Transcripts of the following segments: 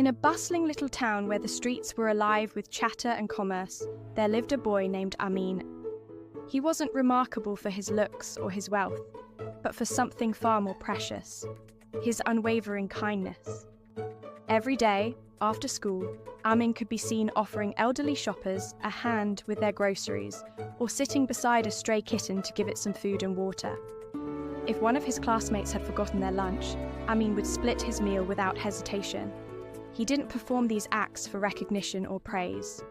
In a bustling little town where the streets were alive with chatter and commerce, there lived a boy named Amin. He wasn't remarkable for his looks or his wealth, but for something far more precious: his unwavering kindness. Every day, after school, Amin could be seen offering elderly shoppers a hand with their groceries or sitting beside a stray kitten to give it some food and water. If one of his classmates had forgotten their lunch, Amin would split his meal without hesitation. He didn't perform these acts for recognition or praise.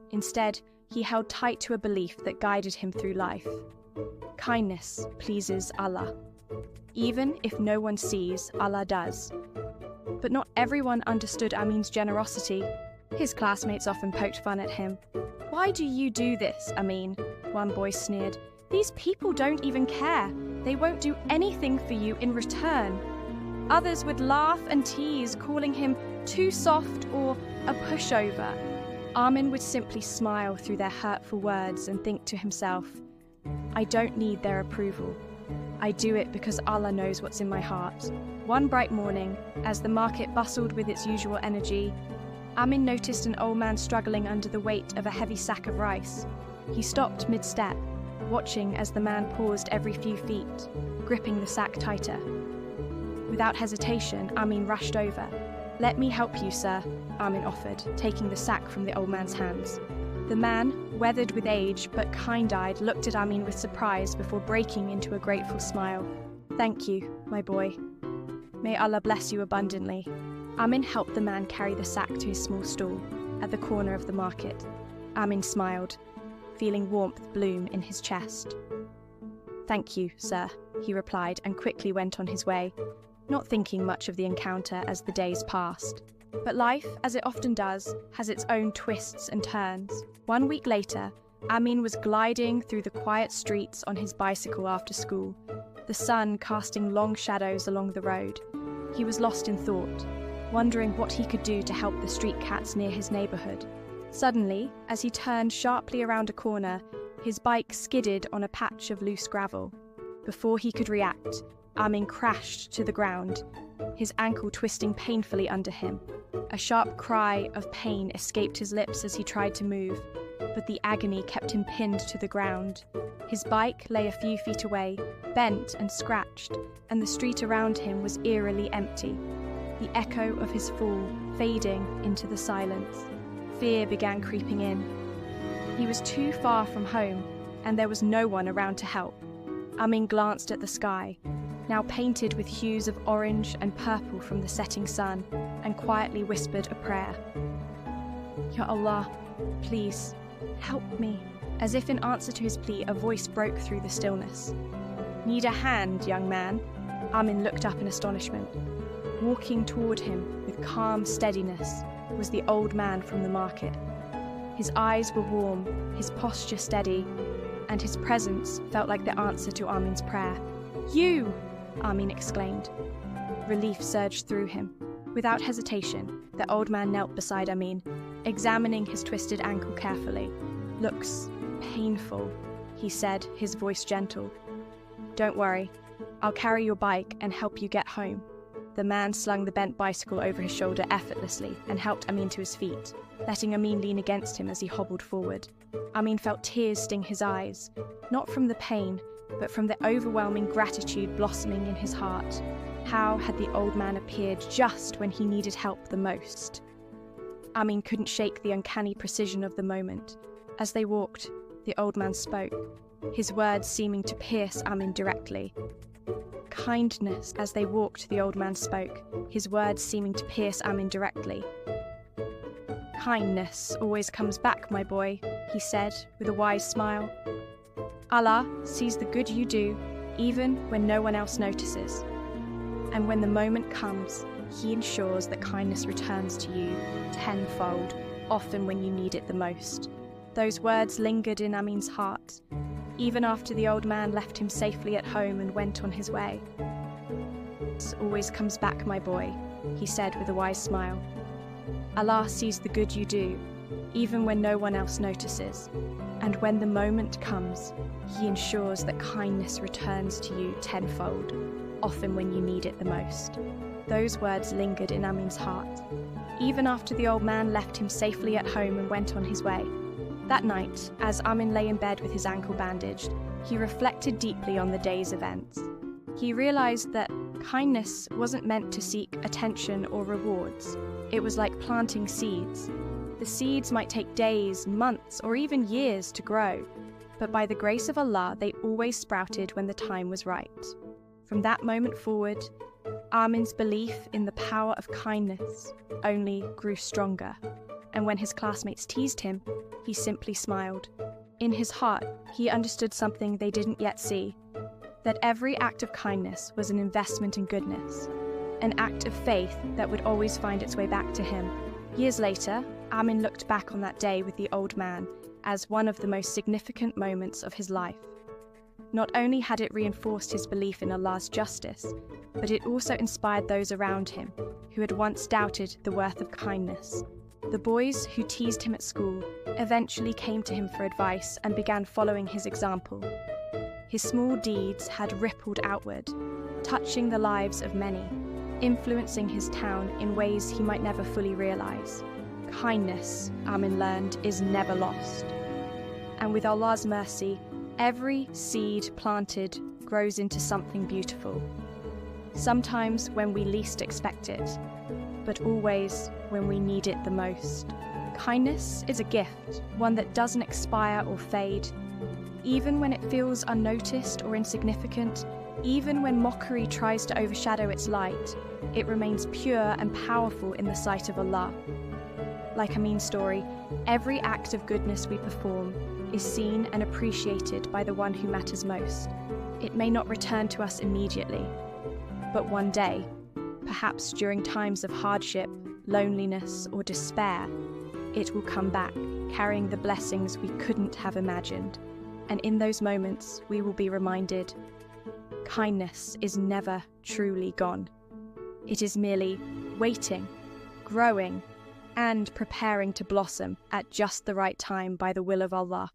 Instead, he held tight to a belief that guided him through life. Kindness pleases Allah. Even if no one sees, Allah does. But not everyone understood Amin's generosity. His classmates often poked fun at him. "Why do you do this, Amin?" one boy sneered. "These people don't even care. They won't do anything for you in return." Others would laugh and tease, calling him too soft or a pushover. Amin would simply smile through their hurtful words and think to himself, "I don't need their approval. I do it because Allah knows what's in my heart." One bright morning, as the market bustled with its usual energy, Amin noticed an old man struggling under the weight of a heavy sack of rice. He stopped mid-step, watching as the man paused every few feet, gripping the sack tighter. Without hesitation, Amin rushed over. "Let me help you, sir," Amin offered, taking the sack from the old man's hands. The man, weathered with age but kind-eyed, looked at Amin with surprise before breaking into a grateful smile. "Thank you, my boy. May Allah bless you abundantly." Amin helped the man carry the sack to his small stall at the corner of the market. Amin smiled, feeling warmth bloom in his chest. "Thank you, sir," he replied and quickly went on his way, not thinking much of the encounter as the days passed. But life, as it often does, has its own twists and turns. 1 week later, Amin was gliding through the quiet streets on his bicycle after school, the sun casting long shadows along the road. He was lost in thought, wondering what he could do to help the street cats near his neighborhood. Suddenly, as he turned sharply around a corner, his bike skidded on a patch of loose gravel. Before he could react, Amin crashed to the ground, his ankle twisting painfully under him. A sharp cry of pain escaped his lips as he tried to move, but the agony kept him pinned to the ground. His bike lay a few feet away, bent and scratched, and the street around him was eerily empty, the echo of his fall fading into the silence. Fear began creeping in. He was too far from home, and there was no one around to help. Amin glanced at the sky, now painted with hues of orange and purple from the setting sun, and quietly whispered a prayer. "Ya Allah, please, help me." As if in answer to his plea, a voice broke through the stillness. "Need a hand, young man?" Amin looked up in astonishment. Walking toward him with calm steadiness was the old man from the market. His eyes were warm, his posture steady, and his presence felt like the answer to Amin's prayer. "You!" Amin exclaimed. Relief surged through him. Without hesitation, the old man knelt beside Amin, examining his twisted ankle carefully. "Looks painful," he said, his voice gentle. "Don't worry, I'll carry your bike and help you get home." The man slung the bent bicycle over his shoulder effortlessly and helped Amin to his feet, letting Amin lean against him as he hobbled forward. Amin felt tears sting his eyes, not from the pain, but from the overwhelming gratitude blossoming in his heart. How had the old man appeared just when he needed help the most? Amin couldn't shake the uncanny precision of the moment. As they walked, the old man spoke, his words seeming to pierce Amin directly. Kindness. As they walked, the old man spoke, his words seeming to pierce Amin directly. "Kindness always comes back, my boy," he said with a wise smile. "Allah sees the good you do, even when no one else notices. And when the moment comes, He ensures that kindness returns to you tenfold, often when you need it the most." Those words lingered in Amin's heart, even after the old man left him safely at home and went on his way. "It always comes back, my boy," he said with a wise smile. "Allah sees the good you do, even when no one else notices. And when the moment comes, He ensures that kindness returns to you tenfold, often when you need it the most." Those words lingered in Amin's heart, even after the old man left him safely at home and went on his way. That night, as Amin lay in bed with his ankle bandaged, he reflected deeply on the day's events. He realized that kindness wasn't meant to seek attention or rewards. It was like planting seeds. The seeds might take days, months, or even years to grow, but by the grace of Allah, they always sprouted when the time was right. From that moment forward, Amin's belief in the power of kindness only grew stronger, and when his classmates teased him, he simply smiled. In his heart, he understood something they didn't yet see, that every act of kindness was an investment in goodness, an act of faith that would always find its way back to him. Years later, Amin looked back on that day with the old man as one of the most significant moments of his life. Not only had it reinforced his belief in Allah's justice, but it also inspired those around him who had once doubted the worth of kindness. The boys who teased him at school eventually came to him for advice and began following his example. His small deeds had rippled outward, touching the lives of many, influencing his town in ways he might never fully realize. Kindness, Amin learned, is never lost. And with Allah's mercy, every seed planted grows into something beautiful. Sometimes when we least expect it, but always when we need it the most. Kindness is a gift, one that doesn't expire or fade. Even when it feels unnoticed or insignificant, even when mockery tries to overshadow its light, it remains pure and powerful in the sight of Allah. Like Amin's story, every act of goodness we perform is seen and appreciated by the one who matters most. It may not return to us immediately, but one day, perhaps during times of hardship, loneliness, or despair, it will come back, carrying the blessings we couldn't have imagined. And in those moments, we will be reminded, kindness is never truly gone. It is merely waiting, growing, and preparing to blossom at just the right time by the will of Allah.